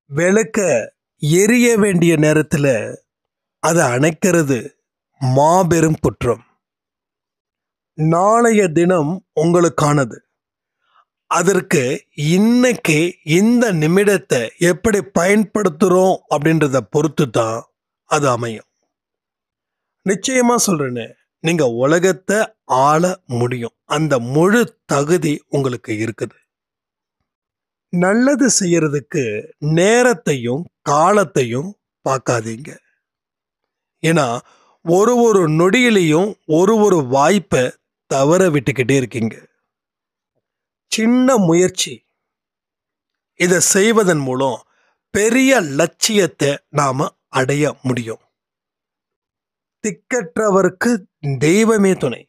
விளக்க எரிய வேண்டிய நேரத்தில் அதை அணைக்கிறது மாபெரும் குற்றம். நாளைய தினம் உங்களுக்கானது. அதற்கு இன்னைக்கு இந்த நிமிடத்தை எப்படி பயன்படுத்துகிறோம் அப்படின்றத பொறுத்து தான் அது அமையும். நிச்சயமா சொல்றேன்னு, நீங்க உலகத்தை ஆள முடியும். அந்த முழு தகுதி உங்களுக்கு இருக்குது. நல்லது செய்யறதுக்கு நேரத்தையும் காலத்தையும் பார்க்காதீங்க. ஏன்னா ஒரு நொடியிலையும் ஒரு வாய்ப்பை தவற விட்டுக்கிட்டே இருக்கீங்க. சின்ன முயற்சி, இதை செய்வதன் மூலம் பெரிய லட்சியத்தை நாம அடைய முடியும். திக்கற்றவருக்கு தெய்வமே துணை.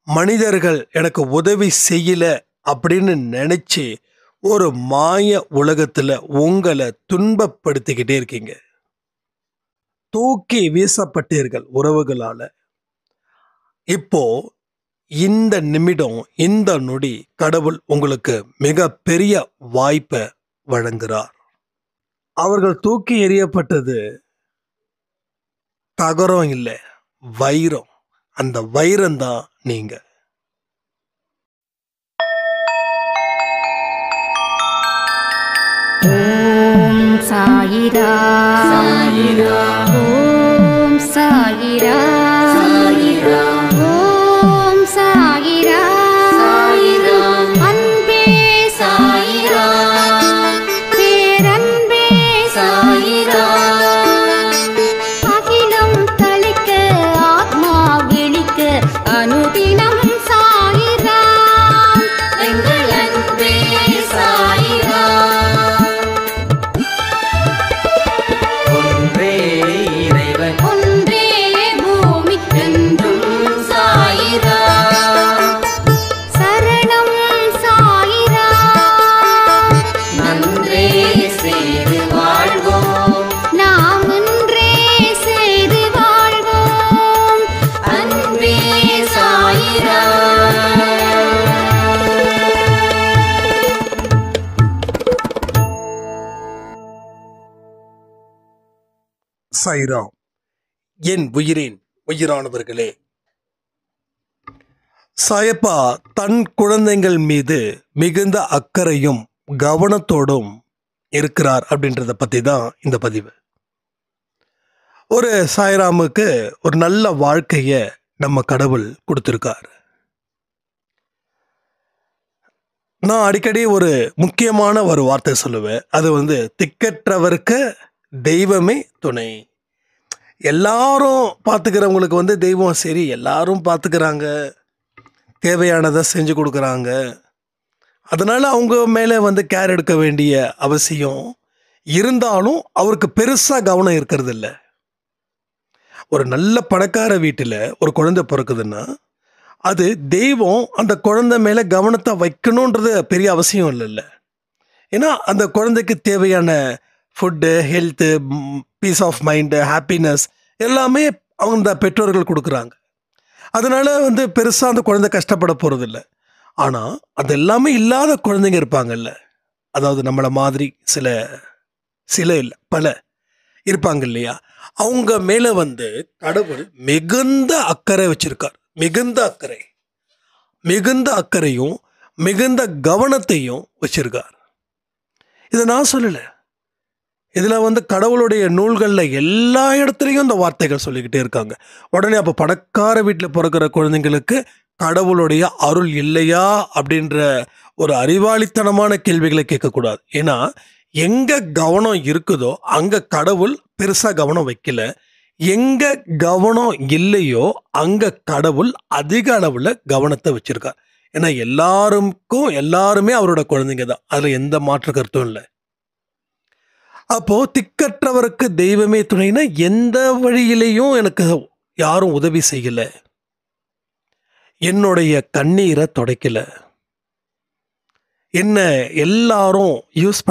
மனிதர்கள் எனக்கு உதவி செய்யல அப்படின்னு நினைச்சு ஒரு மாய உலகத்துல உங்களை துன்பப்படுத்திக்கிட்டே இருக்கீங்க. தூக்கி வீசப்பட்டீர்கள் உறவுகளால. இப்போ இந்த நிமிடம், இந்த நொடி கடவுள் உங்களுக்கு மிக பெரிய வாய்ப்பை வழங்குகிறார். அவர்கள் தூக்கி எறியப்பட்டது தகரம் இல்லை, வைரம். அந்த வைரம் தான் நீங்க. ஓம் சாயிரா சாயிரா, ஓம் சாயிரா சாயிரா, ஓம் சாயிரா சாயிரா, அன்பே சாயிரா, பேரன்பே சாயிரா, அகிலம் தளிக்க ஆத்மா விழிக்க அனுதினம் சாயிரா, எங்கள் அன்பே சாயிரா. ஒன்றே பூமிக்கென்றும் சாயிரா, சரணம் சாயிரா, நன்றே செய்து வாழ்வோம், நாம் ஒன்றே செய்து வாழ்வோம், அன்பே சாயிரா. சாய்ராம். என் உயிரின் உயிரானவர்களே, சாயப்பா தன் குழந்தைகள் மீது மிகுந்த அக்கறையும் கவனத்தோடும் இருக்கிறார் அப்படின்றத பற்றி தான் இந்த பதிவு. ஒரு சாய்ராமுக்கு ஒரு நல்ல வாழ்க்கையை நம்ம கடவுள் கொடுத்துருக்கார். நான் அடிக்கடி ஒரு முக்கியமான ஒரு வார்த்தை சொல்லுவேன். அது திக்கற்றவருக்கு தெய்வமே துணை. எல்லாரும் பார்த்துக்கிறவங்களுக்கு தெய்வம் சரி, எல்லாரும் பார்த்துக்கிறாங்க, தேவையானதை செஞ்சு கொடுக்குறாங்க. அதனால் அவங்க மேலே கேர் எடுக்க வேண்டிய அவசியம் இருந்தாலும் அவருக்கு பெருசாக கவனம் இருக்கிறது இல்லை. ஒரு நல்ல பணக்கார வீட்டில் ஒரு குழந்தை பிறக்குதுன்னா அது தெய்வம் அந்த குழந்தை மேலே கவனத்தை வைக்கணுன்றது பெரிய அவசியம் இல்லைல்ல. ஏன்னா அந்த குழந்தைக்கு தேவையான food, health, peace of mind, happiness எல்லாமே அவங்க பெற்றோர்கள் கொடுக்குறாங்க. அதனால் பெருசாக அந்த குழந்தை கஷ்டப்பட போகிறதில்ல. ஆனால் அது எல்லாமே இல்லாத குழந்தைங்க இருப்பாங்கல்ல, அதாவது நம்மளை மாதிரி சில இல்லை பல இருப்பாங்க இல்லையா, அவங்க மேலே கடவுள் மிகுந்த அக்கறை வச்சிருக்கார். மிகுந்த அக்கறையும் மிகுந்த கவனத்தையும் வச்சிருக்கார். இதை நான் சொல்லலை. இதில் கடவுளுடைய நூல்களில் எல்லா இடத்துலையும் இந்த வார்த்தைகள் சொல்லிக்கிட்டே இருக்காங்க. உடனே அப்போ பணக்கார வீட்டில் பிறக்கிற குழந்தைங்களுக்கு கடவுளுடைய அருள் இல்லையா அப்படின்ற ஒரு அறிவாளித்தனமான கேள்விகளை கேட்கக்கூடாது. ஏன்னா எங்கே கவனம் இருக்குதோ அங்கே கடவுள் பெருசாக கவனம் வைக்கல. எங்கே கவனம் இல்லையோ அங்கே கடவுள் அதிக அளவில் கவனத்தை வச்சிருக்கார். ஏன்னா எல்லாருமே அவரோட குழந்தைங்க தான், அதில் எந்த மாற்று கருத்தும் இல்லை. அப்போ திக்கற்றவருக்கு தெய்வமே துணைனா எந்த வழியிலையும் எனக்கு யாரும் உதவி செய்யல, என்னுடைய கண்ணீரை துடைக்கல, என்ன எல்லாரும் யூஸ்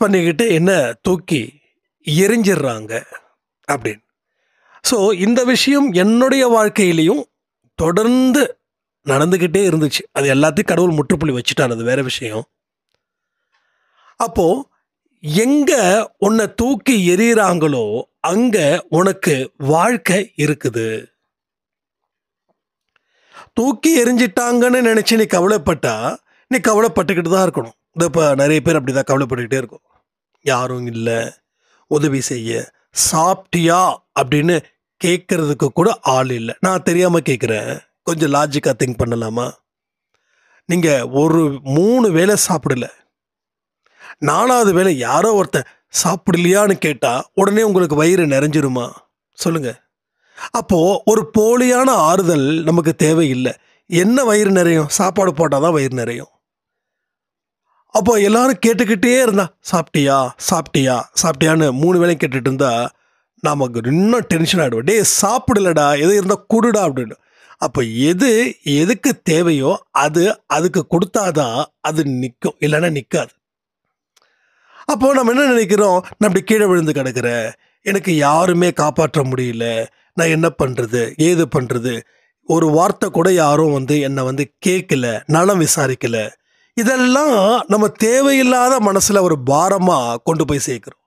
பண்ணிக்கிட்டு என்ன தூக்கி எரிஞ்சிடுறாங்க அப்படின்னு. ஸோ இந்த விஷயம் என்னுடைய வாழ்க்கையிலையும் தொடர்ந்து நடந்துக்கிட்டே இருந்துச்சு. அது எல்லாத்தையும் கடவுள் முற்றுப்புள்ளி வச்சுட்டார், அது வேற விஷயம். அப்போ எங்க உன்னை தூக்கி எறிகிறாங்களோ அங்க உனக்கு வாழ்க்கை இருக்குது. தூக்கி எறிஞ்சிட்டாங்கன்னு நினைச்சு நீ கவலைப்பட்டா நீ கவலைப்பட்டுக்கிட்டு தான் இருக்கணும். இப்போ நிறைய பேர் அப்படிதான் கவலைப்பட்டுக்கிட்டே இருக்கும். யாரும் இல்லை உதவி செய்ய, சாப்பிட்டியா அப்படின்னு கேட்கறதுக்கு கூட ஆள் இல்லை. நான் தெரியாம கேட்குறேன், கொஞ்சம் லாஜிக்காக திங்க் பண்ணலாமா? நீங்க ஒரு 3 வேளை சாப்பிடல, 4வது வேளை யாரோ ஒருத்தன் சாப்பிடலையான்னு கேட்டா உடனே உங்களுக்கு வயிறு நிறைஞ்சிருமா? சொல்லுங்க. அப்போ ஒரு போலியான ஆறுதல் நமக்கு தேவையில்லை. என்ன வயிறு நிறையும்? சாப்பாடு போட்டாதான் வயிறு நிறையும். அப்போ எல்லாரும் கேட்டுக்கிட்டே இருந்தா சாப்பிட்டியா சாப்பிட்டியா சாப்பிட்டியான்னு 3 வேளையும் கேட்டுட்டு இருந்தா நமக்கு இன்னும் டென்ஷன் ஆகிடுவோம். டே சாப்பிடலடா, எது இருந்தால் கொடுடா அப்படின்னு. அப்போ எதுக்கு தேவையோ அதுக்கு கொடுத்தாதான் அது நிற்கும், இல்லைன்னா நிற்காது. அப்போ நம்ம என்ன நினைக்கிறோம்? நான் அப்படி கீழே விழுந்து கிடக்கிறேன், எனக்கு யாருமே காப்பாற்ற முடியல, நான் என்ன பண்ணுறது ஏது பண்ணுறது, ஒரு வார்த்தை கூட யாரும் என்னை கேட்கல, நலம் விசாரிக்கல. இதெல்லாம் நம்ம தேவையில்லாத மனசுல ஒரு பாரமா கொண்டு போய் சேர்க்கிறோம்.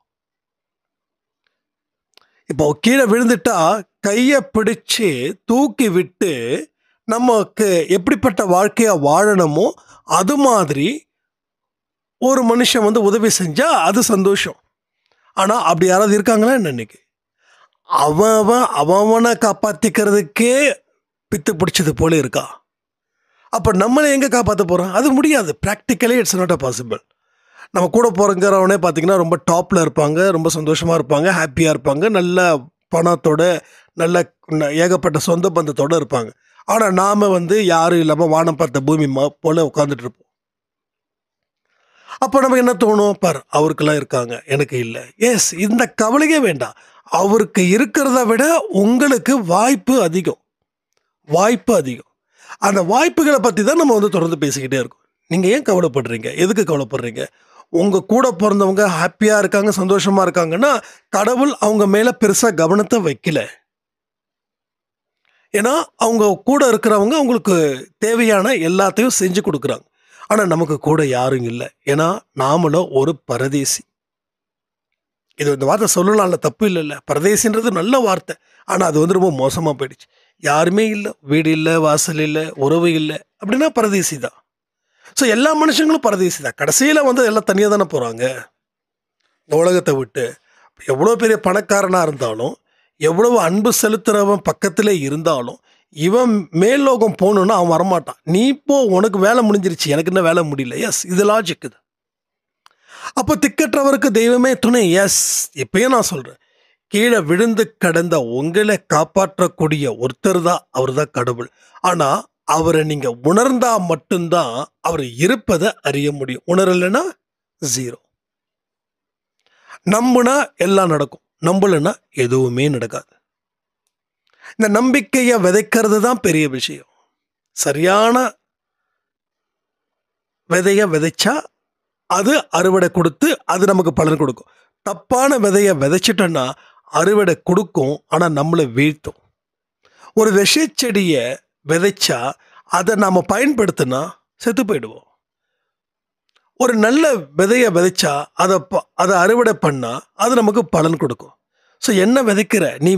இப்போ கீழே விழுந்துட்டா கையை பிடிச்சு தூக்கி விட்டு நமக்கு எப்படிப்பட்ட வாழ்க்கையா வாழணுமோ அது மாதிரி ஒரு மனுஷன் உதவி செஞ்சா அது சந்தோஷம். ஆனா அப்படி யாராவது இருக்காங்களா என்ன? இன்னைக்கு அவனை காப்பாத்திக்கிறதுக்கே பித்து பிடிச்சது போல இருக்கா. அப்ப நம்மளை எங்க காப்பாற்ற போறோம்? அது முடியாது. Practically it's not a possible. நம்ம கூட போகிறவனே பார்த்தீங்கன்னா ரொம்ப டாப்பில் இருப்பாங்க, ரொம்ப சந்தோஷமாக இருப்பாங்க, ஹாப்பியாக இருப்பாங்க, நல்ல பணத்தோட, நல்ல ஏகப்பட்ட சொந்த பந்தத்தோடு இருப்பாங்க. ஆனால் நாம் யாரும் இல்லாமல் வானம் பார்த்த பூமி போல் உட்காந்துட்டு இருப்போம். அப்போ நமக்கு என்ன தோணும்? பார், அவருக்கெல்லாம் இருக்காங்க, எனக்கு இல்லை. எஸ், இந்த கவலையே வேண்டாம். அவருக்கு இருக்கிறத விட உங்களுக்கு வாய்ப்பு அதிகம். அந்த வாய்ப்புகளை பற்றி தான் நம்ம தொடர்ந்து பேசிக்கிட்டே இருக்கோம். நீங்கள் ஏன் கவலைப்படுறீங்க? எதுக்கு கவலைப்படுறீங்க? உங்கள் கூட பிறந்தவங்க ஹாப்பியாக இருக்காங்க, சந்தோஷமாக இருக்காங்கன்னா கடவுள் அவங்க மேலே பெருசாக கவனத்தை வைக்கல. ஏன்னா அவங்க கூட இருக்கிறவங்க அவங்களுக்கு தேவையான எல்லாத்தையும் செஞ்சு கொடுக்குறாங்க. ஆனால் நமக்கு கூட யாரும் இல்லை. ஏன்னா நாமளும் ஒரு பரதேசி. இந்த வார்த்தை சொல்லலாம்ல, தப்பு இல்லைல்ல. பரதேசின்றது நல்ல வார்த்தை. ஆனால் அது ரொம்ப மோசமாக போயிடுச்சு. யாருமே இல்லை, வீடு இல்லை, வாசல் இல்லை, உறவு இல்லை அப்படின்னா பரதேசி தான். ஸோ எல்லா மனுஷங்களும் பரதேசி தான். கடைசியில் எல்லாம் தனியாக தானே போகிறாங்க இந்த உலகத்தை விட்டு. எவ்வளோ பெரிய பணக்காரனாக இருந்தாலும், எவ்வளவு அன்பு செலுத்துகிறவன் பக்கத்தில் இருந்தாலும், இவன் மேல்லோகம் போகணுன்னா அவன் வரமாட்டான். நீ போ, உனக்கு வேலை முடிஞ்சிருச்சு, எனக்கு என்ன வேலை முடியல. எஸ், இது லாஜிக். இது அப்போ திக்கற்றவருக்கு தெய்வமே துணை. எஸ், இப்பயும் நான் சொல்கிறேன், கீழே விழுந்து கடந்த உங்களை காப்பாற்றக்கூடிய ஒருத்தர் தான், அவர் தான் கடவுள். ஆனால் அவரை நீங்கள் உணர்ந்தா மட்டும்தான் அவர் இருப்பதை அறிய முடியும். உணரலைன்னா ஜீரோ. நம்புனா எல்லாம் நடக்கும், நம்பலைன்னா எதுவுமே நடக்காது. இந்த நம்பிக்கையை விதைக்கிறது தான் பெரிய விஷயம். சரியான விதைய விதைச்சா அது அறுவடை கொடுத்து அது நமக்கு பலன் கொடுக்கும். தப்பான விதையை விதைச்சிட்டோன்னா அறுவடை கொடுக்கும், ஆனால் நம்மளை வீழ்த்தும். ஒரு விஷச்செடியை விதைச்சா அதை நாம் பயன்படுத்தினா செத்து போயிடுவோம். ஒரு நல்ல விதையை விதைச்சா அதை அறுவடை பண்ணால் அது நமக்கு பலன் கொடுக்கும். ஸோ என்ன விதைக்கிற நீ?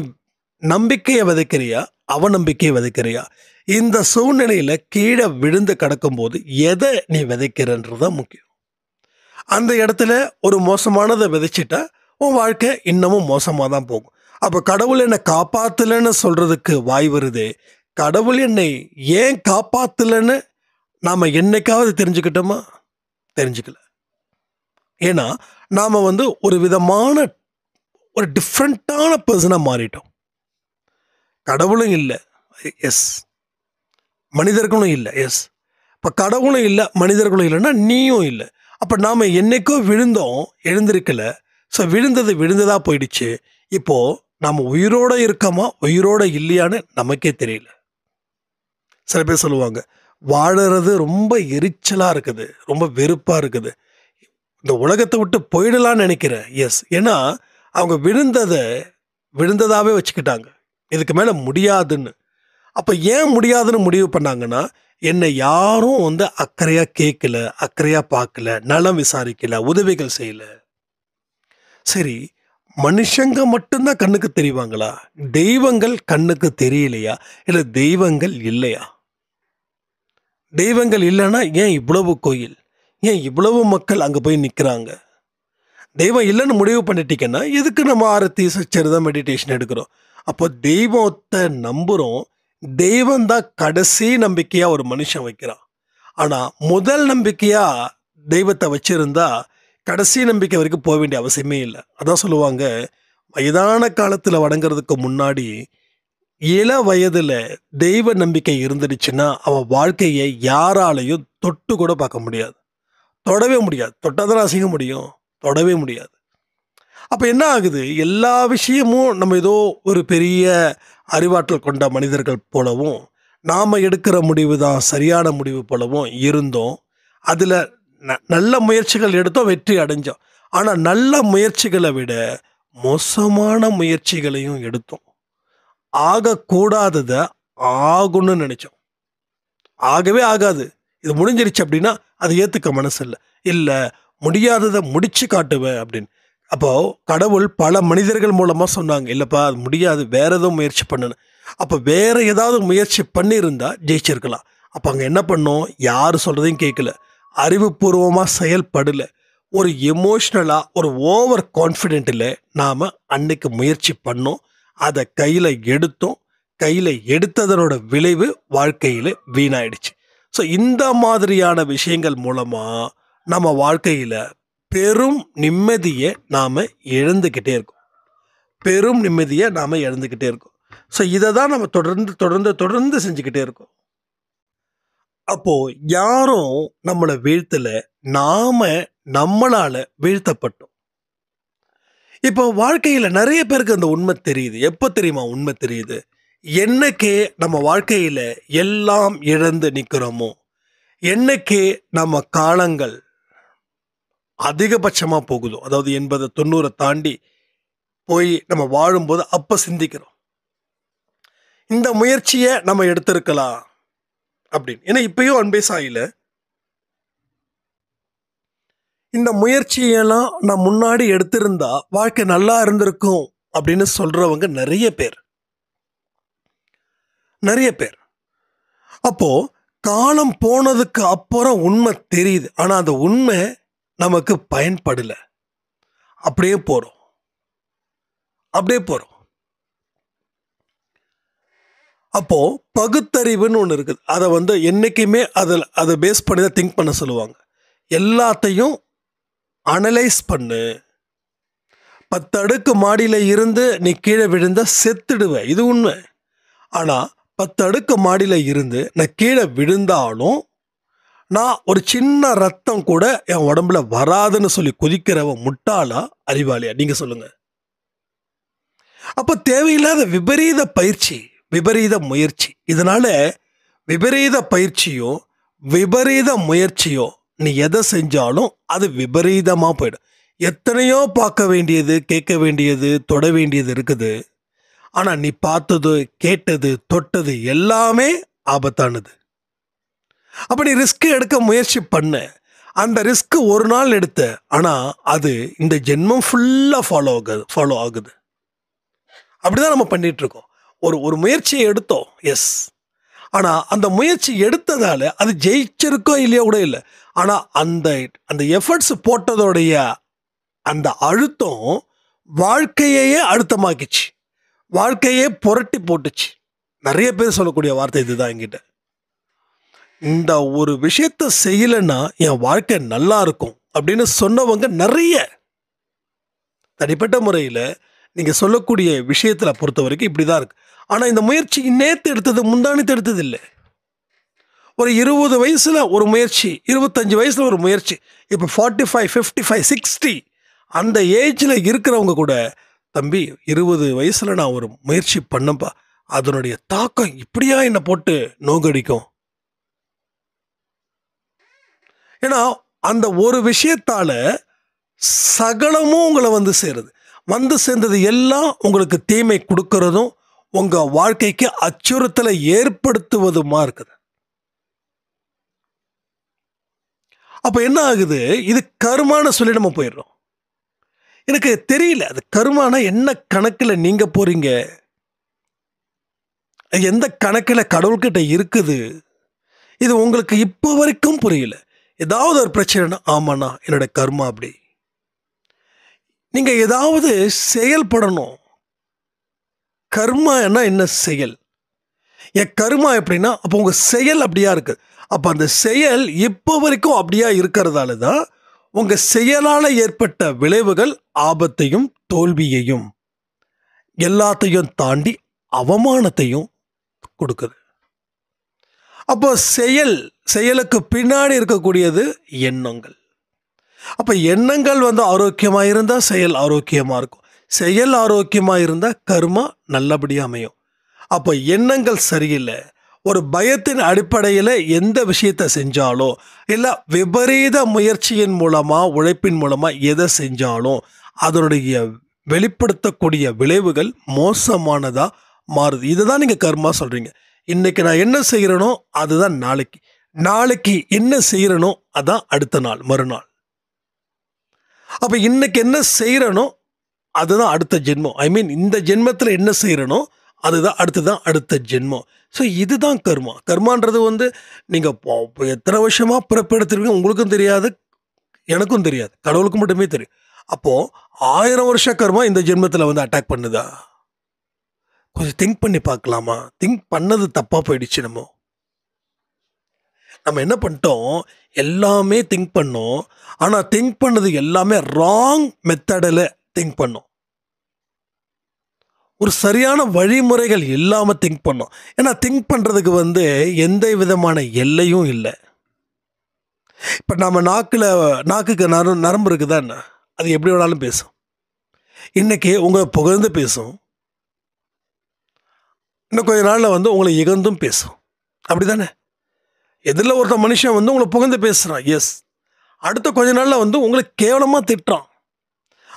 நம்பிக்கையை விதைக்கிறியா, அவநம்பிக்கையை விதைக்கிறியா? இந்த சூழ்நிலையில் கீழே விழுந்து கிடக்கும்போது எதை நீ விதைக்கிறன்றதான் முக்கியம். அந்த இடத்துல ஒரு மோசமானதை விதைச்சிட்டா உன் வாழ்க்கை இன்னமும் மோசமாக தான் போகும். அப்போ கடவுள் என்னை காப்பாற்றலைன்னு சொல்கிறதுக்கு வாய் வருது. கடவுள் என்னை ஏன் காப்பாற்றலைன்னு நாம் என்னைக்காவது தெரிஞ்சுக்கிட்டோமா? தெரிஞ்சுக்கல. ஏன்னா நாம் ஒரு விதமான ஒரு டிஃப்ரெண்ட்டான பர்சனாக மாறிட்டோம். கடவுளும் இல்லை, எஸ். மனிதர்களும் இல்லை, எஸ். இப்போ கடவுளும் இல்லை, மனிதர்களும் இல்லைன்னா நீயும் இல்லை. அப்போ நாம் என்னைக்கோ விழுந்தோம், எழுந்திருக்கல. ஸோ விழுந்ததாக போயிடுச்சு. இப்போது நாம் உயிரோடு இருக்கோமா உயிரோடு இல்லையான்னு நமக்கே தெரியல. சில பேர் சொல்லுவாங்க, வாழறது ரொம்ப எரிச்சலாக இருக்குது, ரொம்ப வெறுப்பாக இருக்குது, இந்த உலகத்தை விட்டு போயிடலான்னு நினைக்கிறேன். எஸ், ஏன்னா அவங்க விழுந்ததாகவே வச்சுக்கிட்டாங்க, இதுக்கு மேலே முடியாதுன்னு. அப்போ ஏன் முடியாதுன்னு முடிவு பண்ணாங்கன்னா, என்னை யாரும் வந்து அக்கறையாக கேட்கல, அக்கறையாக பார்க்கல, நலம் விசாரிக்கல, உதவிகள் செய்யல. சரி, மனுஷங்க மட்டும்தான் கண்ணுக்கு தெரிவாங்களா? தெய்வங்கள் கண்ணுக்கு தெரியலையா? இல்லை தெய்வங்கள் இல்லையா? தெய்வங்கள் இல்லைன்னா ஏன் இவ்வளவு கோயில், ஏன் இவ்வளவு மக்கள் அங்கே போய் நிற்கிறாங்க? தெய்வம் இல்லைன்னு முடிவு பண்ணிட்டீங்கன்னா எதுக்கு நம்ம ஆரத்தி சச்சரிதம் மெடிடேஷன் எடுக்கிறோம்? அப்போ தெய்வத்தை நம்புகிறோம். தெய்வம் தான் கடைசி நம்பிக்கையாக ஒரு மனுஷன் வைக்கிறான். ஆனால் முதல் நம்பிக்கையாக தெய்வத்தை வச்சிருந்தா கடைசி நம்பிக்கை வரைக்கும் போக வேண்டிய அவசியமே இல்லை. அதான் சொல்லுவாங்க, வயதான காலத்தில் வணங்குறதுக்கு முன்னாடி இள வயதில் தெய்வ நம்பிக்கை இருந்துடுச்சுன்னா அவன் வாழ்க்கையை யாராலையும் தொட்டு கூட பார்க்க முடியாது, தொடவே முடியாது. தொட்டாதான் அசைக்க முடியும், தொடவே முடியாது. அப்போ என்ன ஆகுது, எல்லா விஷயமும் நம்ம ஏதோ ஒரு பெரிய அறிவாற்றல் கொண்ட மனிதர்கள் போலவும் நாம் எடுக்கிற முடிவு தான் சரியான முடிவு போலவும் இருந்தோம். அதில் நல்ல முயற்சிகள் எடுத்தோம், வெற்றி அடைஞ்சோம். ஆனால் நல்ல முயற்சிகளை விட மோசமான முயற்சிகளையும் எடுத்தோம். ஆகக்கூடாததை ஆகும்னு நினச்சோம். ஆகவே ஆகாது, இது முடிஞ்சிருச்சு அப்படின்னா அதை ஏற்றுக்க மனசு இல்லை. இல்லை, முடியாததை முடிச்சு காட்டுவேன் அப்படின்னு. அப்போது கடவுள் பல மனிதர்கள் மூலமாக சொன்னாங்க, இல்லைப்பா அது முடியாது, வேறு எதுவும் முயற்சி பண்ணுன்னு. அப்போ வேறு ஏதாவது முயற்சி பண்ணியிருந்தால் ஜெயிச்சிருக்கலாம். அப்போ அங்கே என்ன பண்ணோம், யார் சொல்கிறதையும் கேட்கல, அறிவுபூர்வமாக செயல்படலை, ஒரு எமோஷ்னலாக ஒரு ஓவர் கான்ஃபிடென்ட்டில் நாம் அன்னைக்கு முயற்சி பண்ணோம். அதை கையில் எடுத்தோம். கையில் எடுத்ததனோட விளைவு வாழ்க்கையில் வீணாயிடுச்சு. ஸோ இந்த மாதிரியான விஷயங்கள் மூலமாக நம்ம வாழ்க்கையில் பெரும் நிம்மதியை நாம் இழந்துக்கிட்டே இருக்கோம். பெரும் நிம்மதியை நாம் இழந்துக்கிட்டே இருக்கோம். ஸோ இதை தான் நம்ம தொடர்ந்து செஞ்சுக்கிட்டே இருக்கோம். அப்போது யாரும் நம்மளை வீழ்த்தலை, நாம் நம்மளால் வீழ்த்தப்பட்டோம். இப்போ வாழ்க்கையில் நிறைய பேருக்கு அந்த உண்மை தெரியுது. எப்போ தெரியுமா உண்மை தெரியுது? என்னைக்கே நம்ம வாழ்க்கையில் எல்லாம் இழந்து நிற்கிறோமோ, என்னைக்கே நம்ம காலங்கள் அதிகபட்சமாக போகுதோ, அதாவது 80-90 தாண்டி போய் நம்ம வாழும்போது அப்போ சிந்திக்கிறோம், இந்த முயற்சியை நம்ம எடுத்திருக்கலாம் அப்படின்னு. ஏன்னா இப்பயும் அன்பே சாயில இந்த முயற்சியெல்லாம் நான் முன்னாடி எடுத்திருந்தா வாழ்க்கை நல்லா இருந்திருக்கும் அப்படின்னு சொல்றவங்க நிறைய பேர். அப்போ காலம் போனதுக்கு அப்புறம் உண்மை தெரியுது, ஆனா அந்த உண்மை நமக்கு பயன்படல. அப்படியே போறோம். அப்போ பகுத்தறிவுன்னு ஒன்று இருக்குது. அதை என்னைக்குமே அதை பேஸ் பண்ணி தான் திங்க் பண்ண சொல்லுவாங்க. எல்லாத்தையும் அனலைஸ் பண்ணு. 10 அடுக்கு மாடியில் இருந்து நீ கீழே விழுந்த செத்துடுவ, இது உண்மை. ஆனால் 10 அடுக்கு மாடியில் இருந்து நான் கீழே விழுந்தாலும் நான் ஒரு சின்ன ரத்தம் கூட என் உடம்புல வராதுன்னு சொல்லி குதிக்கிறவன் முட்டாளா அறிவாளியா? நீங்க சொல்லுங்க. அப்போ தேவையில்லாத விபரீத பயிற்சி, விபரீத முயற்சி. இதனால விபரீத பயிற்சியோ விபரீத முயற்சியோ நீ எதை செஞ்சாலும் அது விபரீதமாக போயிடும். எத்தனையோ பார்க்க வேண்டியது, கேட்க வேண்டியது, தொட வேண்டியது இருக்குது. ஆனால் நீ பார்த்தது, கேட்டது, தொட்டது எல்லாமே ஆபத்தானது. அப்போ நீ ரிஸ்க் எடுக்க முயற்சி பண்ண, அந்த ரிஸ்க் ஒரு நாள் எடுத்த, ஆனால் அது இந்த ஜென்மம் ஃபுல்லாக ஃபாலோ ஆகுது. அப்படிதான் நம்ம பண்ணிட்டு இருக்கோம். ஒரு முயற்சியை எடுத்தோம், எஸ். ஆனால் அந்த முயற்சி எடுத்ததால அது ஜெயிச்சிருக்கோ இல்லையோ கூட இல்லை. ஆனால் அந்த எஃபர்ட்ஸ் போட்டதோடைய அந்த அழுத்தம் வாழ்க்கையே அழுத்தமாக்கிச்சு, வாழ்க்கையே புரட்டி போட்டுச்சு. நிறைய பேர் சொல்லக்கூடிய வார்த்தை இதுதான் என்கிட்ட. இந்த ஒரு விஷயத்த செய்யலைன்னா என் வாழ்க்கை நல்லா இருக்கும் அப்படின்னு சொன்னவங்க நிறைய. தனிப்பட்ட முறையில் நீங்கள் சொல்லக்கூடிய விஷயத்தில் பொறுத்த வரைக்கும் இப்படி தான் இருக்கு. ஆனால் இந்த முயற்சி நேற்று எடுத்தது, முந்தானத்து எடுத்தது இல்லை. ஒரு 20 வயசில் ஒரு முயற்சி, 25 வயசில் ஒரு முயற்சி, இப்போ 45, 55, 60 அந்த ஏஜில் இருக்கிறவங்க கூட, தம்பி 20 வயசில் நான் ஒரு முயற்சி பண்ணப்பா, அதனுடைய தாக்கம் இப்படியா என்னை போட்டு நோகடிக்கும். ஏன்னா அந்த ஒரு விஷயத்தால் சகலமும் உங்களை சேர்ந்தது எல்லாம் உங்களுக்கு தீமை கொடுக்கறதும், உங்கள் வாழ்க்கைக்கு அச்சுறுத்தலை ஏற்படுத்துவதுமா இருக்குது. அப்போ என்ன ஆகுது, இது கர்மான்னு சொல்லி நம்ம போயிடுறோம். எனக்கு தெரியல அது கர்மானா என்ன கணக்கில் நீங்கள் போகிறீங்க, எந்த கணக்கில் கடவுள்கிட்ட இருக்குது, இது உங்களுக்கு இப்போ வரைக்கும் புரியல. ஏதாவது ஒரு பிரச்சனைனா ஆமாண்ணா என்னோட கர்மா அப்படி. நீங்கள் ஏதாவது செயல்படணும். கர்மானா என்ன செயல், என் கர்மா எப்படின்னா அப்போ உங்கள் செயல் அப்படியா இருக்குது. அப்போ அந்த செயல் இப்போ வரைக்கும் அப்படியா இருக்கிறதால தான் உங்கள் செயலால் ஏற்பட்ட விளைவுகள் ஆபத்தையும் தோல்வியையும் எல்லாத்தையும் தாண்டி அவமானத்தையும் கொடுக்குது. அப்போ செயலுக்கு பின்னாடி இருக்கக்கூடியது எண்ணங்கள். அப்போ எண்ணங்கள் ஆரோக்கியமாக இருந்தால் செயல் ஆரோக்கியமாக இருக்கும், செயல் ஆரோக்கியமாக இருந்தால் கர்மா நல்லபடியாக அமையும். அப்போ எண்ணங்கள் சரியில்லை, ஒரு பயத்தின் அடிப்படையில் எந்த விஷயத்தை செஞ்சாலும் இல்லை விபரீத முயற்சியின் மூலமாக உழைப்பின் மூலமாக எதை செஞ்சாலும் அதனுடைய வெளிப்படுத்தக்கூடிய விளைவுகள் மோசமானதாக மாறுது. இதை தான் நீங்கள் கர்மா சொல்கிறீங்க. இன்றைக்கி நான் என்ன செய்கிறேனோ அதுதான் நாளைக்கு என்ன செய்கிறேனோ அதான் அடுத்த நாள் மறுநாள். அப்போ இன்னைக்கு என்ன செய்கிறேனோ அதுதான் அடுத்த ஜென்மம். ஐ மீன் இந்த ஜென்மத்தில் என்ன செய்கிறேனோ அதுதான் அடுத்த ஜென்மம். ஸோ இதுதான் கர்மா. கர்மான்றது நீங்கள் எத்தனை வருஷமாக பிறப்பெடுத்துருவீங்க உங்களுக்கும் தெரியாது, எனக்கும் தெரியாது, கடவுளுக்கு மட்டுமே தெரியும். அப்போது 1000 வருஷ கர்மா இந்த ஜென்மத்தில் அட்டாக் பண்ணுதா? கொஞ்சம் திங்க் பண்ணி பார்க்கலாமா? திங்க் பண்ணது தப்பாக போயிடுச்சு. நம்ம என்ன பண்ணிட்டோம், எல்லாமே திங்க் பண்ணோம். ஆனால் திங்க் பண்ணது எல்லாமே ராங் மெத்தடில் திங்க் பண்ணோம். ஒரு சரியான வழிமுறைகள் இல்லாமல் திங்க் பண்ணோம். ஏன்னா திங்க் பண்ணுறதுக்கு எந்த விதமான எல்லையும் இல்லை. இப்போ நம்ம நாக்குக்கு நரம்பு இருக்குதா என்ன, அது எப்படி வேணாலும் பேசும். இன்றைக்கி உங்களை புகழ்ந்து பேசும், இன்னும் கொஞ்ச நாளில் உங்களை இகழ்ந்தும் பேசும். அப்படி தானே? எதில் ஒருத்த மனுஷன் உங்களை புகழ்ந்து பேசுகிறான், எஸ், அடுத்த கொஞ்ச நாளில் உங்களை கேவலமாக திட்டுறான்.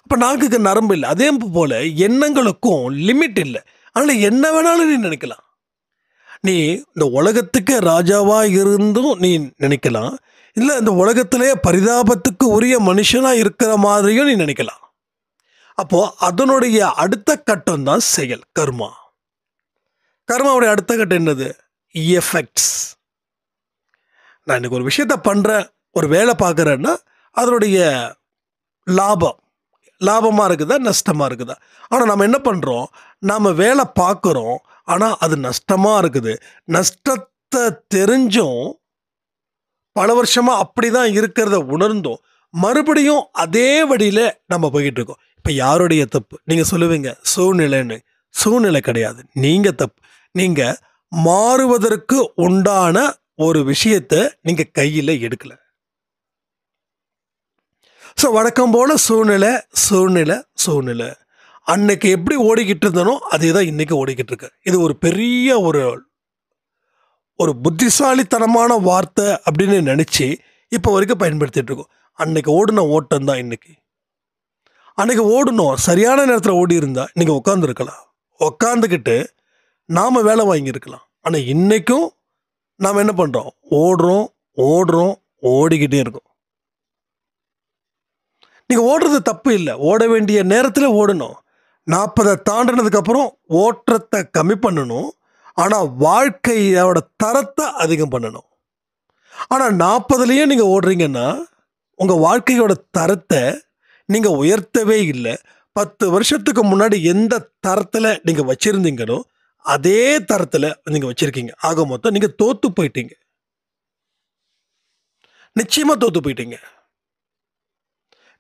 அப்போ நாக்குக்கு நரம்பு இல்லை. அதே போல் எண்ணங்களுக்கும் லிமிட் இல்லை. அதனால் என்ன வேணாலும் நீ நினைக்கலாம். நீ இந்த உலகத்துக்கு ராஜாவாக இருந்தும் நீ நினைக்கலாம், இல்லை இந்த உலகத்திலே பரிதாபத்துக்கு உரிய மனுஷனாக இருக்கிற மாதிரியும் நீ நினைக்கலாம். அப்போது அதனுடைய அடுத்த கட்டம் தான் செயல், கர்மா. கர்மாவுடைய அடுத்த கட்டம் என்னது? எஃபெக்ட்ஸ். நான் இன்றைக்கி ஒரு விஷயத்தை பண்ணுறேன், ஒரு வேலை பார்க்குறேன்னா அதனுடைய லாபமாக இருக்குதா நஷ்டமாக இருக்குதா? ஆனால் நம்ம என்ன பண்ணுறோம், நாம் வேலை பார்க்குறோம் ஆனால் அது நஷ்டமாக இருக்குது. நஷ்டத்தை தெரிஞ்சும் பல வருஷமாக அப்படி தான் இருக்கிறத உணர்ந்தோம் மறுபடியும் அதே வழியில் நம்ம போய்கிட்டு இருக்கோம். இப்போ யாருடைய தப்பு? நீங்கள் சொல்லுவீங்க சூழ்நிலைன்னு. சூழ்நிலை கிடையாது, நீங்கள் தப்பு. நீங்கள் மாறுவதற்கு உண்டான ஒரு விஷயத்தை நீங்கள் கையில் எடுக்கலை. ஸோ வழக்கம் போல் சூழ்நிலை அன்னைக்கு எப்படி ஓடிக்கிட்டு இருந்தனோ அதே தான் இன்றைக்கி ஓடிக்கிட்டு இருக்கு. இது ஒரு பெரிய ஒரு புத்திசாலித்தனமான வார்த்தை அப்படின்னு நினச்சி இப்போ வரைக்கும் பயன்படுத்திகிட்டு இருக்கோம். அன்னைக்கு ஓடின ஓட்டம் தான் இன்றைக்கி. அன்றைக்கி ஓடணும், சரியான நேரத்தில் ஓடி இருந்தால் இன்றைக்கி உட்காந்துருக்கலாம், உட்காந்துக்கிட்டு நாம் வேலை வாங்கியிருக்கலாம். ஆனால் இன்றைக்கும் நாம் என்ன பண்ணுறோம், ஓடுறோம் ஓடிக்கிட்டே இருக்கோம். நீங்கள் ஓடுறது தப்பு இல்லை, ஓட வேண்டிய நேரத்தில் ஓடணும். 40 தாண்டினதுக்கப்புறம் ஓட்டத்தை கம்மி பண்ணணும், ஆனால் வாழ்க்கையோட தரத்தை அதிகம் பண்ணணும். ஆனால் 40லேயும் நீங்கள் ஓடுறீங்கன்னா உங்கள் வாழ்க்கையோட தரத்தை நீங்கள் உயர்த்தவே இல்லை. 10 வருஷத்துக்கு முன்னாடி எந்த தரத்தில் நீங்கள் வச்சுருந்தீங்களோ அதே தரத்தில் நீங்கள் வச்சுருக்கீங்க. ஆக மொத்தம் நீங்கள் தோற்று போயிட்டீங்க, நிச்சயமாக தோற்று போயிட்டீங்க.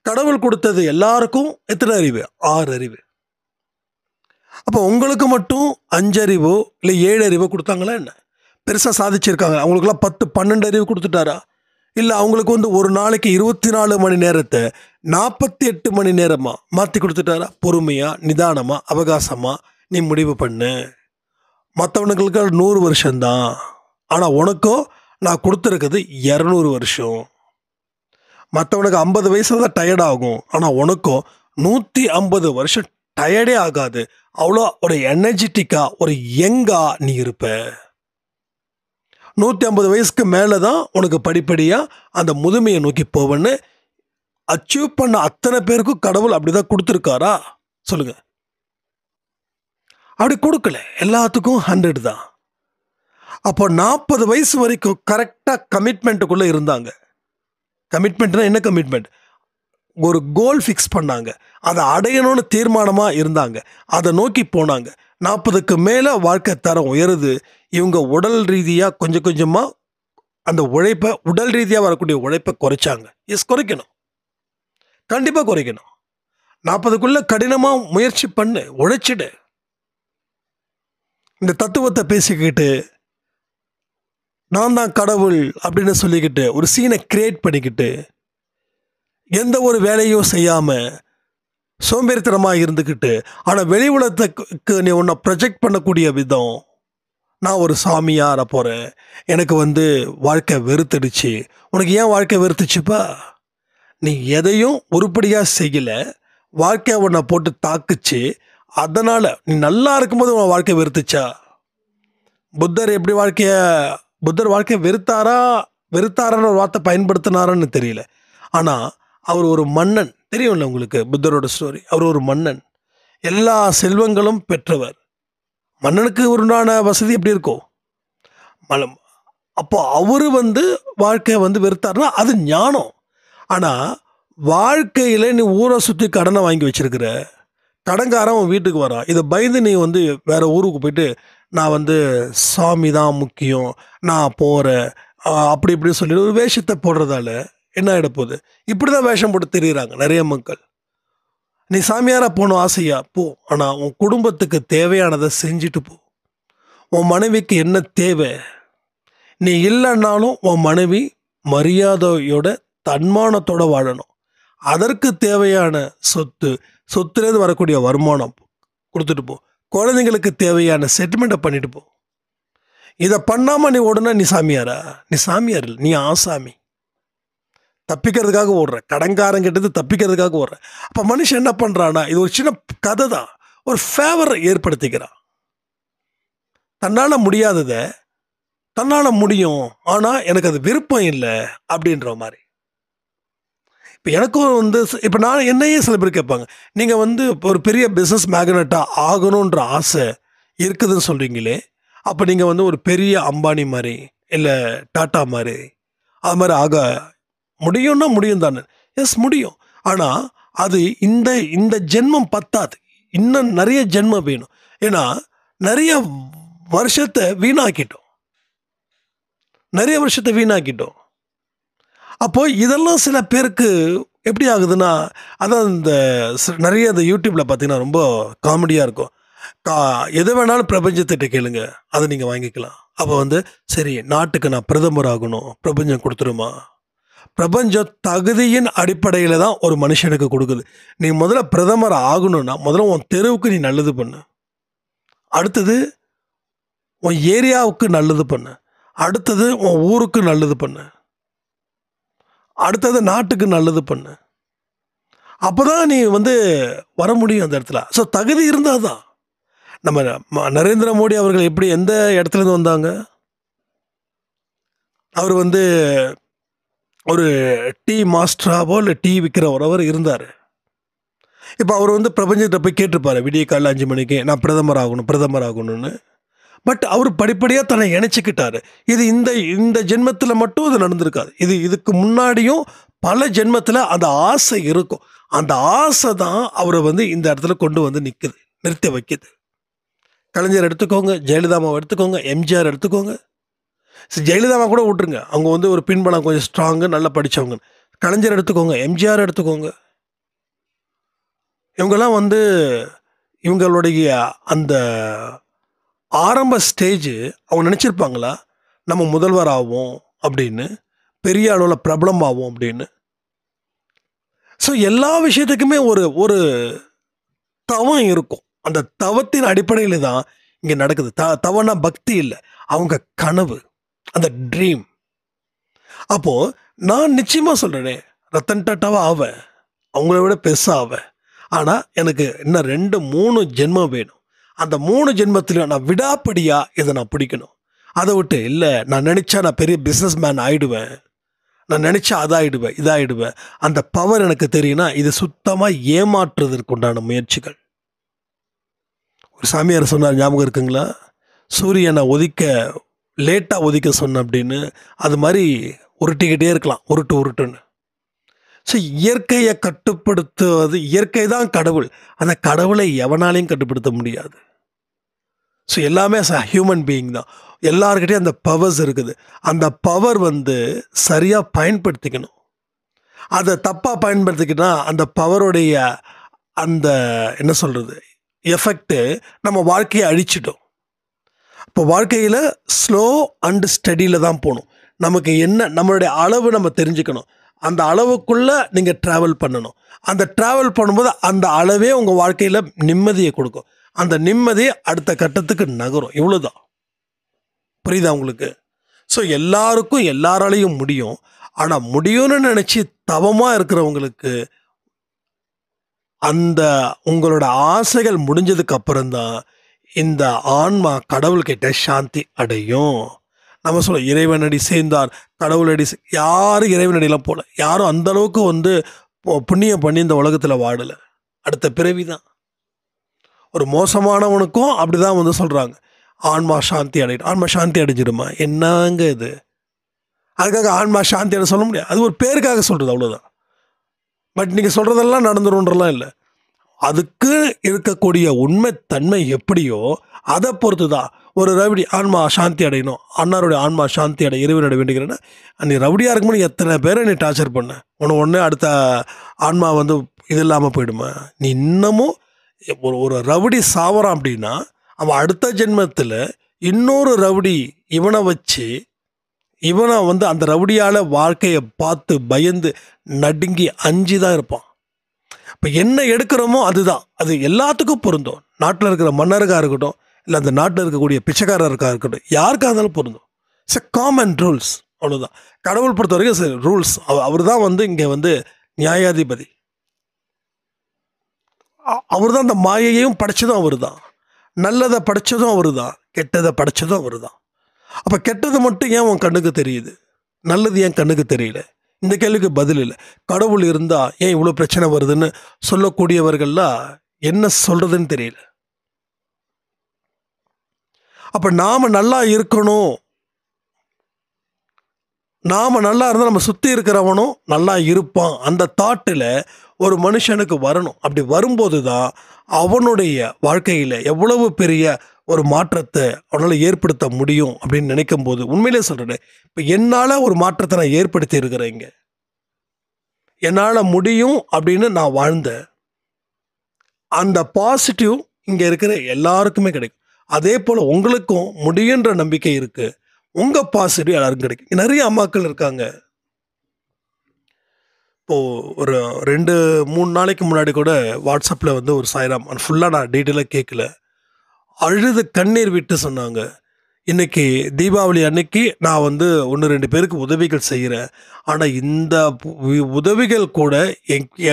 கடவுள் கொடுத்தது எல்லாருக்கும் எத்தனை அறிவு? 6 அறிவு. அப்போ உங்களுக்கு மட்டும் 5 அறிவோ இல்லை 7 அறிவோ கொடுத்தாங்களா என்ன? பெருசாக சாதிச்சிருக்காங்க அவங்களுக்குலாம் 10-12 அறிவு கொடுத்துட்டாரா? இல்லை அவங்களுக்கு ஒரு நாளைக்கு 24 மணி நேரத்தை 48 மணி நேரமாக மாற்றி கொடுத்துட்டாரா? பொறுமையாக, நிதானமாக, அவகாசமாக நீ முடிவு பண்ணு. மற்றவனுங்களுக்கு 100 வருஷம்தான், ஆனால் உனக்கோ நான் கொடுத்துருக்குது 200 வருஷம். மற்றவனுக்கு 50 வயசுல தான் டயர்ட் ஆகும், ஆனால் உனக்கும் 150 வருஷம் டயர்டே ஆகாது. அவ்வளோ ஒரு எனர்ஜெட்டிக்கா ஒரு யங்கா நீ இருப்ப. 150 வயசுக்கு மேலே தான் உனக்கு படிப்படியாக அந்த முதுமையை நோக்கி போவேன்னு அச்சீவ் பண்ண அத்தனை பேருக்கும் கடவுள் அப்படிதான் கொடுத்துருக்காரா சொல்லுங்க? அப்படி கொடுக்கல. எல்லாத்துக்கும் 100 தான். அப்போ 40 வயசு வரைக்கும் கரெக்டாக கமிட்மெண்ட்டுக்குள்ளே இருந்தாங்க. கமிட்மெண்ட்னா என்ன கமிட்மெண்ட்? ஒரு கோல் ஃபிக்ஸ் பண்ணாங்க, அதை அடையணும்னு தீர்மானமாக இருந்தாங்க, அதை நோக்கி போனாங்க. 40க்கு மேலே வாழ்க்கை தரம் உயருது. இவங்க உடல் ரீதியாக கொஞ்சம் கொஞ்சமாக அந்த உழைப்பை, உடல் ரீதியாக வரக்கூடிய உழைப்பை குறைச்சாங்க. குறைக்கணும், கண்டிப்பாக குறைக்கணும். 40க்குள்ளே கடினமாக முயற்சி பண்ணு, உழைச்சிடு. இந்த தத்துவத்தை பேசிக்கிட்டு நான் தான் கடவுள் அப்படின்னு சொல்லிக்கிட்டு ஒரு சீனை கிரியேட் பண்ணிக்கிட்டு எந்த ஒரு வேலையும் செய்யாமல் சோம்பேறித்தனமாக இருந்துக்கிட்டு, ஆனால் வெளி உலகத்துக்கு நீ உன்னை ப்ரொஜெக்ட் பண்ணக்கூடிய விதம், நான் ஒரு சாமியார போகிறேன், எனக்கு வாழ்க்கை வெறுத்துடுச்சு. உனக்கு ஏன் வாழ்க்கை வெறுத்துச்சுப்பா? நீ எதையும் உருப்படியாக செய்யலை, வாழ்க்கையை உன்னை போட்டு தாக்குச்சு. அதனால் நீ நல்லா இருக்கும்போது உன் வாழ்க்கை வெறுத்துச்சா? புத்தர் எப்படி புத்தர் வாழ்க்கையை வெறுத்தாரான்னு ஒரு வார்த்தை பயன்படுத்தினாரான்னு தெரியல. ஆனால் அவர் ஒரு மன்னன், தெரியும்ல உங்களுக்கு புத்தரோட ஸ்டோரி. அவர் ஒரு மன்னன், எல்லா செல்வங்களும் பெற்றவர். மன்னனுக்கு உண்டான வசதி எப்படி இருக்கும்? அப்போ அவரு வாழ்க்கையை வெறுத்தாருன்னா அது ஞானம். ஆனால் வாழ்க்கையில் நீ ஊரை சுற்றி கடனை வாங்கி வச்சிருக்கிற, கடன்காரன் உன் வீட்டுக்கு வரான், இதை பயந்து நீ வேற ஊருக்கு போயிட்டு நான் சாமி தான் முக்கியம், நான் போகிறேன் அப்படி இப்படின்னு சொல்லி ஒரு வேஷத்தை போடுறதால என்ன ஆகிட போகுது? இப்படி தான் வேஷம் போட்டு தெரியுறாங்க நிறைய மக்கள். நீ சாமியாராக போகணும் ஆசையா போ, ஆனால் உன் குடும்பத்துக்கு தேவையானதை செஞ்சுட்டு போ. உன் மனைவிக்கு என்ன தேவை? நீ இல்லைன்னாலும் உன் மனைவி மரியாதையோட தன்மானத்தோடு வாழணும். அதற்கு தேவையான சொத்துலேருந்து வரக்கூடிய வருமானம் கொடுத்துட்டு போ. குழந்தைங்களுக்கு தேவையான செட்டில்மெண்ட்டை பண்ணிட்டு போ. இதை பண்ணாமல் நீ ஓடுனா நீ சாமியாரா? நீ சாமியார் இல்லை, நீ ஆசாமி. தப்பிக்கிறதுக்காக ஓடுற, கடன்காரங்கிட்டது தப்பிக்கிறதுக்காக ஓடுற. அப்போ மனுஷன் என்ன பண்ணுறான்னா, இது ஒரு சின்ன கதை தான், ஒரு ஃபேவரை ஏற்படுத்திக்கிறான். தன்னால் முடியாததை தன்னால் முடியும், ஆனால் எனக்கு அது விருப்பம் இல்லை அப்படின்ற மாதிரி. இப்போ எனக்கும் இப்போ நான் என்னையே சில பேர் கேட்பாங்க, நீங்கள் ஒரு பெரிய பிஸ்னஸ் மேக்னட்டாக ஆகணுன்ற ஆசை இருக்குதுன்னு சொல்கிறீங்களே, அப்போ நீங்கள் ஒரு பெரிய அம்பானி மாதிரி இல்லை டாட்டா மாதிரி அது மாதிரி ஆக முடியும்னா முடியும் தானே? எஸ் முடியும். ஆனால் அது இந்த ஜென்மம் பத்தாது, இன்னும் நிறைய ஜென்மம் வேணும். ஏன்னா நிறைய வருஷத்தை வீணாக்கிட்டோம். அப்போ இதெல்லாம் சில பேருக்கு எப்படி ஆகுதுன்னா, அதான் நிறைய இந்த யூடியூப்பில் பார்த்தீங்கன்னா ரொம்ப காமெடியாக இருக்கும். எது வேணாலும் பிரபஞ்சத்திட்ட கேளுங்க, அதை நீங்கள் வாங்கிக்கலாம். அப்போ சரி நாட்டுக்கு நான் பிரதமர் ஆகணும், பிரபஞ்சம் கொடுத்துருமா? பிரபஞ்சம் தகுதியின் அடிப்படையில் தான் ஒரு மனுஷனுக்கு கொடுக்குது. நீ முதல்ல பிரதமர் ஆகணும்னா முதல்ல உன் தெருவுக்கு நீ நல்லது பண்ணு, அடுத்தது உன் ஏரியாவுக்கு நல்லது பண்ணு, அடுத்தது உன் ஊருக்கு நல்லது பண்ணு, அடுத்தது நாட்டுக்கு நல்லது பண்ணு. அப்போ தான் நீ வர முடியும் அந்த இடத்துல. ஸோ தகுதி இருந்தால் தான். நம்ம நரேந்திர மோடி அவர்கள் எப்படி எந்த இடத்துலேருந்து வந்தாங்க? அவர் ஒரு டீ மாஸ்டராவோ இல்லை டீ விற்கிறவரவர் இருந்தார். இப்போ அவர் பிரபஞ்சத்தை போய் கேட்டிருப்பார், விடிய காலையில் 5 மணிக்கு நான் பிரதமர் ஆகணும்னு. பட் அவர் படிப்படியாக தன்னை இணைச்சிக்கிட்டாரு. இது இந்த ஜென்மத்தில் மட்டும் இது நடந்திருக்காது. இதுக்கு முன்னாடியும் பல ஜென்மத்தில் அந்த ஆசை இருக்கும். அந்த ஆசை தான் அவரை இந்த இடத்துல கொண்டு நிறுத்தி வைக்குது. கலைஞர் எடுத்துக்கோங்க, ஜெயலலிதாவை எடுத்துக்கோங்க, எம்ஜிஆர் எடுத்துக்கோங்க. ஜெயலலிதாவை கூட விட்டுருங்க, அவங்க ஒரு பின்பலம் கொஞ்சம் ஸ்ட்ராங்கு, நல்லா படித்தவங்க. கலைஞர் எடுத்துக்கோங்க, எம்ஜிஆர் எடுத்துக்கோங்க. இவங்கெல்லாம் இவங்களுடைய அந்த ஆரம்ப ஸ்டேஜ் அவங்க நினச்சிருப்பாங்களா நம்ம முதல்வர் ஆகும் அப்படின்னு, பெரிய அளவில் பிரபலம் ஆகும் அப்படின்னு? ஸோ எல்லா விஷயத்துக்குமே ஒரு தவம் இருக்கும். அந்த தவத்தின் அடிப்படையில் தான் இங்கே நடக்குது. தவனா பக்தி இல்லை, அவங்க கனவு, அந்த ட்ரீம். அப்போது நான் நிச்சயமாக சொல்கிறேனே, ரத்தன் டாட்டாவாக ஆவேன், அவங்கள விட பெருசாக ஆவேன். ஆனால் எனக்கு இன்னும் 2-3 ஜென்மம் வேணும். அந்த 3 ஜென்மத்திலையும் நான் விடாப்படியாக இதை நான் பிடிக்கணும். அதை விட்டு இல்லை நான் நினச்சா நான் பெரிய பிஸ்னஸ் மேன் ஆகிடுவேன், நான் நினச்சா அதாகிடுவேன் இதாகிடுவேன், அந்த பவர் எனக்கு தெரியும்னா இது சுத்தமாக ஏமாற்றுவதற்கு உண்டான முயற்சிகள். ஒரு சாமியார் சொன்னார், ஞாபகம் இருக்குங்களா? சூரியனை லேட்டாக ஒதிக்க சொன்ன அப்படின்னு. அது மாதிரி உருட்டிக்கிட்டே இருக்கலாம், உருட்டுன்னு. ஸோ இயற்கையை கட்டுப்படுத்துவது, இயற்கை தான் கடவுள். அந்த கடவுளை எவனாலையும் கட்டுப்படுத்த முடியாது. ஸோ எல்லாமே ஹியூமன் பீயிங் தான். எல்லாருக்கிட்டையும் அந்த பவர்ஸ் இருக்குது. அந்த பவர் சரியாக பயன்படுத்திக்கணும். அதை தப்பாக பயன்படுத்திக்கிட்டா அந்த பவருடைய அந்த என்ன சொல்கிறது எஃபெக்ட்டு நம்ம வாழ்க்கையை அழிச்சிட்டோம். இப்போ வாழ்க்கையில் ஸ்லோ அண்ட் ஸ்டடியில் தான் போகணும். நமக்கு என்ன நம்மளுடைய அளவு நம்ம தெரிஞ்சுக்கணும். அந்த அளவுக்குள்ளே நீங்கள் ட்ராவல் பண்ணணும். அந்த ட்ராவல் பண்ணும்போது அந்த அளவே உங்கள் வாழ்க்கையில் நிம்மதியை கொடுக்கும். அந்த நிம்மதியை அடுத்த கட்டத்துக்கு நகரும். இவ்வளோதான். புரியுதா உங்களுக்கு? ஸோ எல்லாருக்கும் எல்லாராலையும் முடியும். ஆனால் முடியும்னு நினச்சி தவமாக இருக்கிறவங்களுக்கு அந்த உங்களோட ஆசைகள் முடிஞ்சதுக்கு அப்புறம்தான் இந்த ஆன்மா கடவுள்கிட்ட சாந்தி அடையும். நம்ம சொல்ல இறைவனடி சேர்ந்தார் கடவுளடி. யாரும் இறைவனடியெல்லாம் போல, யாரும் அந்த அளவுக்கு புண்ணியம் பண்ணி இந்த உலகத்தில் வாடலை. அடுத்த பிறவி தான். ஒரு மோசமானவனுக்கும் அப்படி தான் சொல்கிறாங்க, ஆன்மா சாந்தி அடையும். ஆன்மா சாந்தி அடைஞ்சிடுமா? என்னங்க இது? அதுக்காக ஆன்மா சாந்தி அடை சொல்ல முடியாது. அது ஒரு பேருக்காக சொல்கிறது, அவ்வளோதான். பட் நீங்கள் சொல்கிறதெல்லாம் நடந்துருன்றலாம் இல்லை. அதுக்கு இருக்கக்கூடிய உண்மை தன்மை எப்படியோ அதை பொறுத்து தான். ஒரு ரவுடி ஆன்மா சாந்தி அடையணும், அன்னாருடைய ஆன்மா சாந்தி அடை இறைவனோட வேண்டுகிறேன்னா, நீ ரவுடியாக இருக்கும்போது எத்தனை பேரை நீ டார்ச்சர் பண்ண, ஒன்று அடுத்த ஆன்மா இது இல்லாமல் போயிடுமா? நீ இன்னமும் ஒரு ரவுடி சாவறான் அப்படின்னா அவன் அடுத்த ஜென்மத்தில் இன்னொரு ரவுடி இவனை வச்சு இவனை அந்த ரவுடியால் வாழ்க்கையை பார்த்து பயந்து நடுங்கி அஞ்சு தான் இருப்பான். இப்போ என்ன எடுக்கிறோமோ அதுதான், அது எல்லாத்துக்கும் பொருந்தும். நாட்டில் இருக்கிற மன்னருக்காக இருக்கட்டும், இல்லை அந்த நாட்டில் இருக்கக்கூடிய பிச்சைக்காரருக்காக இருக்கட்டும், யாருக்காக இருந்தாலும் பொருந்தும். இட்ஸ் எ காமன் ரூல்ஸ், அவ்வளோதான். கடவுள் பொறுத்த வரைக்கும் ரூல்ஸ். அவர் தான் இங்கே நியாயாதிபதி. அவர் தான் அந்த மாயையும் படைச்சதும் அவர் தான், நல்லதை படைச்சதும் அவர் தான், கெட்டதை படைச்சதும் அவர் தான். அப்போ கெட்டது மட்டும் ஏன் உன் கண்ணுக்கு தெரியுது, நல்லது ஏன் கண்ணுக்கு தெரியல? இந்த கேள்விக்கு பதில் இல்லை. கடவுள் இருந்தால் ஏன் இவ்வளோ பிரச்சனை வருதுன்னு சொல்லக்கூடியவர்கள்லாம் என்ன சொல்கிறதுன்னு தெரியல. அப்போ நாம் நல்லா இருக்கணும், நாம் நல்லா இருந்தால் நம்ம சுற்றி இருக்கிறவனும் நல்லா இருப்பான், அந்த தாட்டில் ஒரு மனுஷனுக்கு வரணும். அப்படி வரும்போது தான் அவனுடைய வாழ்க்கையில் எவ்வளவு பெரிய ஒரு மாற்றத்தை அவனால் ஏற்படுத்த முடியும் அப்படின்னு நினைக்கும் போது, உண்மையிலே சொல்கிறேன், இப்போ என்னால் ஒரு மாற்றத்தை நான் ஏற்படுத்தி இருக்கிறேங்க. என்னால் முடியும் அப்படின்னு நான் வாழ்ந்தேன். அந்த பாசிட்டிவ் இங்கே இருக்கிற எல்லாருக்குமே கிடைக்கும். அதே போல் உங்களுக்கும் முடியுன்ற நம்பிக்கை இருக்குது. உங்கள் பாசிட்டிவ் எல்லாருக்கும் கிடைக்கும். நிறைய அம்மாக்கள் இருக்காங்க. இப்போது ஒரு 2-3 நாளைக்கு முன்னாடி கூட வாட்ஸ்அப்பில் ஒரு சாய்ராம், ஃபுல்லாக நான் டீட்டெயிலாக கேட்கல, அழுது கண்ணீர் விட்டு சொன்னாங்க, இன்றைக்கி தீபாவளி அன்னைக்கு நான் 1-2 பேருக்கு உதவிகள் செய்கிறேன், ஆனால் இந்த உதவிகள் கூட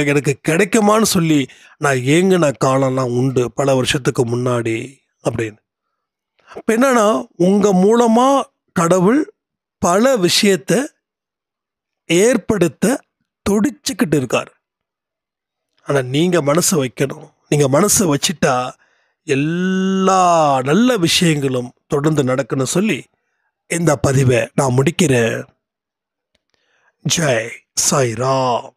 எனக்கு கிடைக்குமான்னு சொல்லி நான் ஏங்கின காலம்லாம் உண்டு பல வருஷத்துக்கு முன்னாடி அப்படின்னு. இப்போ என்னன்னா, உங்கள் மூலமாக கடவுள் பல விஷயத்தை ஏற்படுத்த துடிச்சுக்கிட்டு இருக்கார். ஆனால் நீங்கள் மனசை வைக்கணும். நீங்கள் மனசை வச்சிட்டா எல்லா நல்ல விஷயங்களும் தொடர்ந்து நடக்கணும்னு சொல்லி இந்த பதிவை நான் முடிக்கிறேன். ஜெய் சாய்ராம்.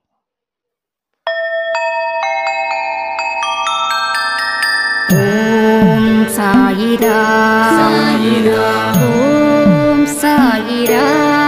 ஓம் சாய்ராம். ஓம் சாய்ராம்.